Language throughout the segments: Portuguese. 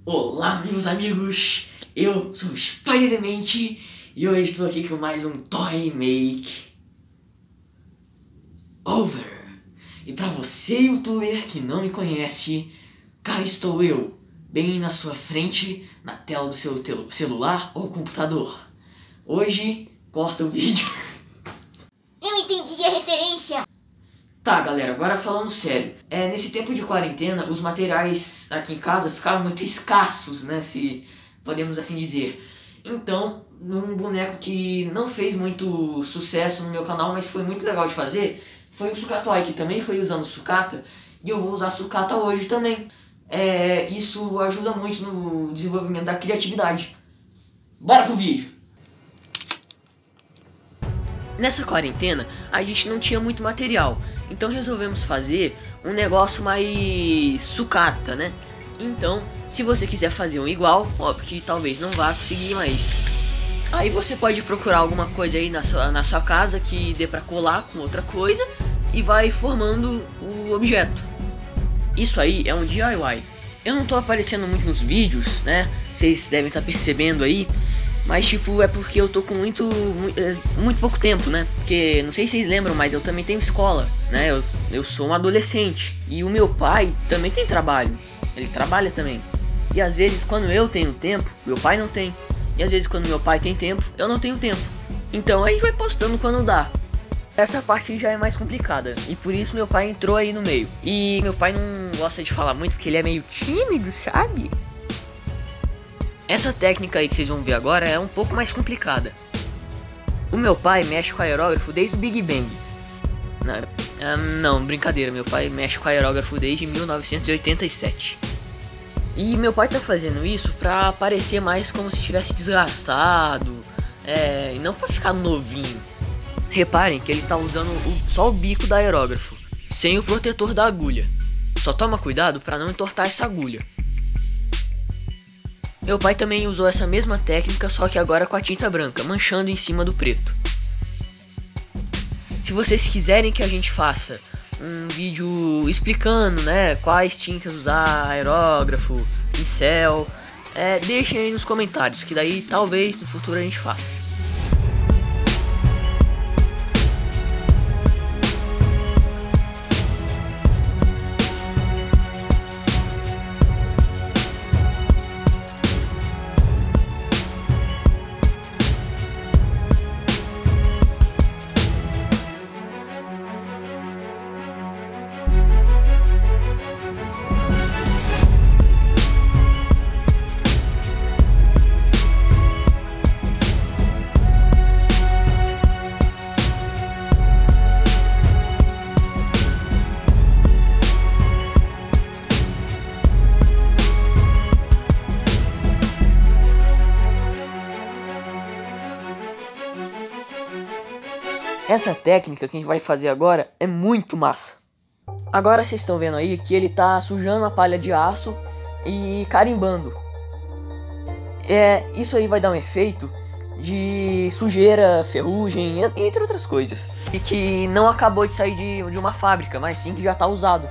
Olá, meus amigos, eu sou o Spider-Demente e hoje estou aqui com mais um Toy Make Over. E pra você, youtuber que não me conhece, cá estou eu, bem na sua frente, na tela do seu celular ou computador. Hoje, corta o vídeo. Eu entendi a referência! Tá, galera, agora falando sério. Nesse tempo de quarentena, os materiais aqui em casa ficaram muito escassos, né, se podemos assim dizer. Então, um boneco que não fez muito sucesso no meu canal, mas foi muito legal de fazer, foi o Sucatoy, que também foi usando sucata, e eu vou usar sucata hoje também. Isso ajuda muito no desenvolvimento da criatividade. Bora pro vídeo! Nessa quarentena, a gente não tinha muito material, então resolvemos fazer um negócio mais sucata, né? Então, se você quiser fazer um igual, óbvio que talvez não vá conseguir, mas aí você pode procurar alguma coisa aí na sua casa que dê pra colar com outra coisa e vai formando o objeto. Isso aí é um DIY. Eu não tô aparecendo muito nos vídeos, né? Vocês devem estar percebendo aí. Mas tipo, é porque eu tô com muito pouco tempo, né? Porque, não sei se vocês lembram, mas eu também tenho escola, né? Eu sou um adolescente. E o meu pai também tem trabalho. Ele trabalha também. E às vezes quando eu tenho tempo, meu pai não tem. E às vezes quando meu pai tem tempo, eu não tenho tempo. Então a gente vai postando quando dá. Essa parte já é mais complicada. E por isso meu pai entrou aí no meio. E meu pai não gosta de falar muito, porque ele é meio tímido, sabe? Essa técnica aí que vocês vão ver agora é um pouco mais complicada. O meu pai mexe com aerógrafo desde o Big Bang. Não, brincadeira, meu pai mexe com aerógrafo desde 1987. E meu pai tá fazendo isso pra parecer mais como se tivesse desgastado, e não pra ficar novinho. Reparem que ele tá usando só o bico da aerógrafo, sem o protetor da agulha. Só toma cuidado pra não entortar essa agulha. Meu pai também usou essa mesma técnica, só que agora com a tinta branca, manchando em cima do preto. Se vocês quiserem que a gente faça um vídeo explicando, né, quais tintas usar, aerógrafo, pincel, deixem aí nos comentários, que daí talvez no futuro a gente faça. Essa técnica que a gente vai fazer agora é muito massa. Agora vocês estão vendo aí que ele tá sujando a palha de aço e carimbando. Isso aí vai dar um efeito de sujeira, ferrugem, entre outras coisas. E que não acabou de sair de uma fábrica, mas sim que já tá usado.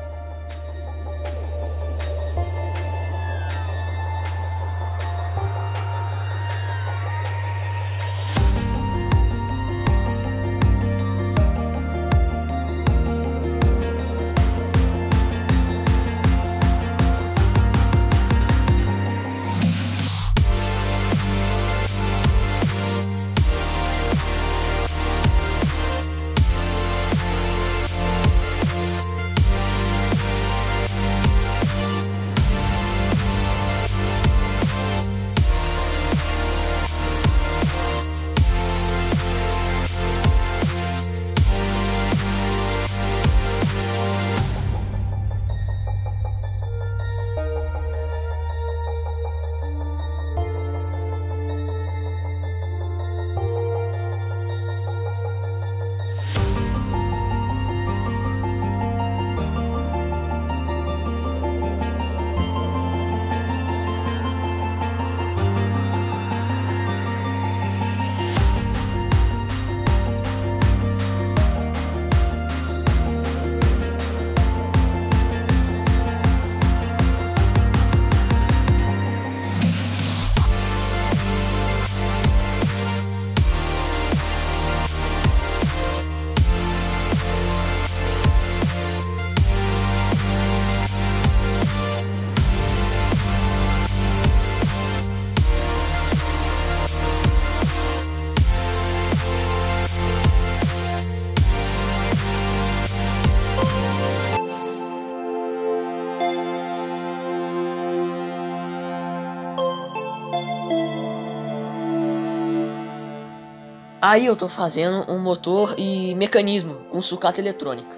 Aí eu tô fazendo um motor e mecanismo com sucata eletrônica.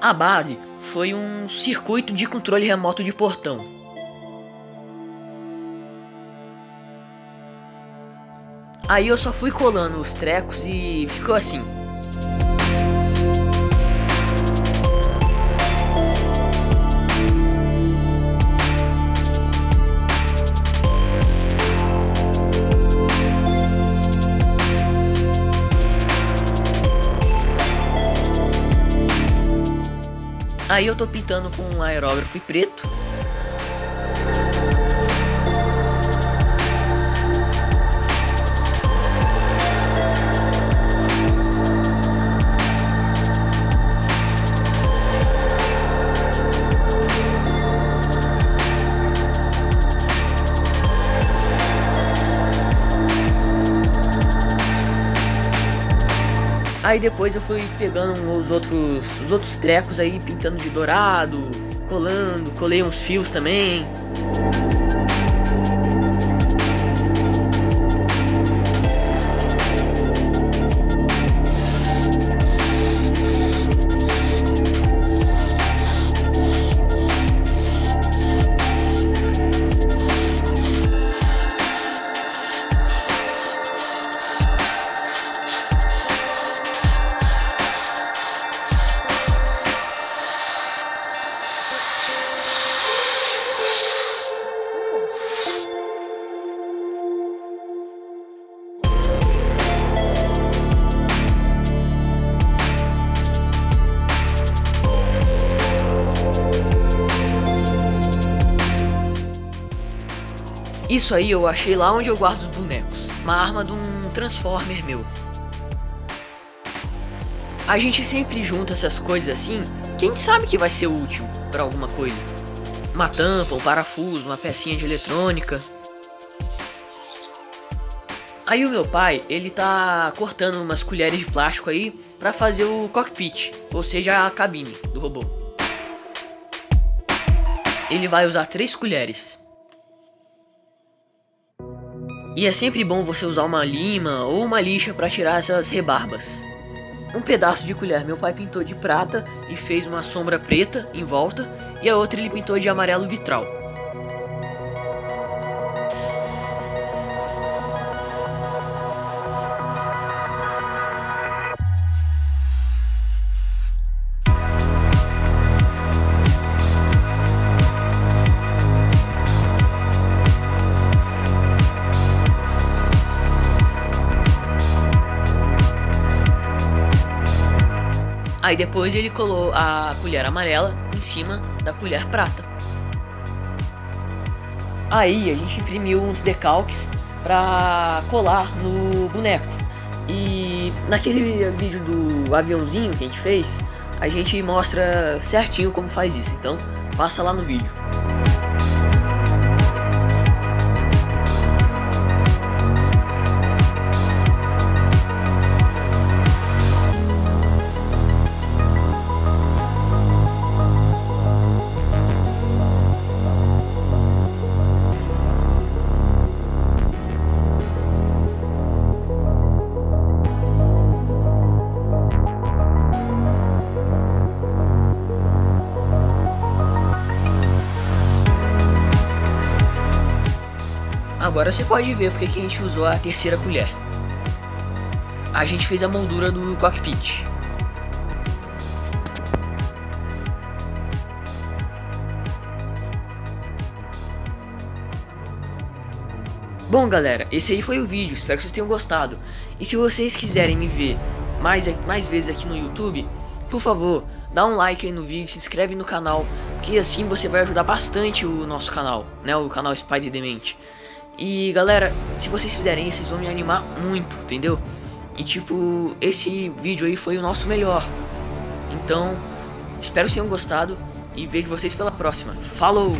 A base foi um circuito de controle remoto de portão. Aí eu só fui colando os trecos e ficou assim. Aí eu tô pintando com um aerógrafo preto. Aí depois eu fui pegando os outros trecos aí, pintando de dourado, colei uns fios também. Isso aí eu achei lá onde eu guardo os bonecos. Uma arma de um Transformer meu. A gente sempre junta essas coisas assim. Quem sabe que vai ser útil pra alguma coisa. Uma tampa, um parafuso, uma pecinha de eletrônica. Aí o meu pai, ele tá cortando umas colheres de plástico aí pra fazer o cockpit, ou seja, a cabine do robô. Ele vai usar 3 colheres. E é sempre bom você usar uma lima ou uma lixa para tirar essas rebarbas. Um pedaço de colher meu pai pintou de prata e fez uma sombra preta em volta, e a outra ele pintou de amarelo vitral. Aí depois ele colou a colher amarela em cima da colher prata. Aí a gente imprimiu uns decalques pra colar no boneco. E naquele vídeo do aviãozinho que a gente fez, a gente mostra certinho como faz isso. Então passa lá no vídeo. Agora você pode ver porque que a gente usou a terceira colher. A gente fez a moldura do cockpit. Bom galera, esse aí foi o vídeo, espero que vocês tenham gostado. E se vocês quiserem me ver mais vezes aqui no YouTube, por favor, dá um like aí no vídeo, se inscreve no canal, porque assim você vai ajudar bastante o nosso canal, né, o canal Spider Demente. E galera, se vocês fizerem isso, vocês vão me animar muito, entendeu? E tipo, esse vídeo aí foi o nosso melhor. Então, espero que tenham gostado e vejo vocês pela próxima. Falou!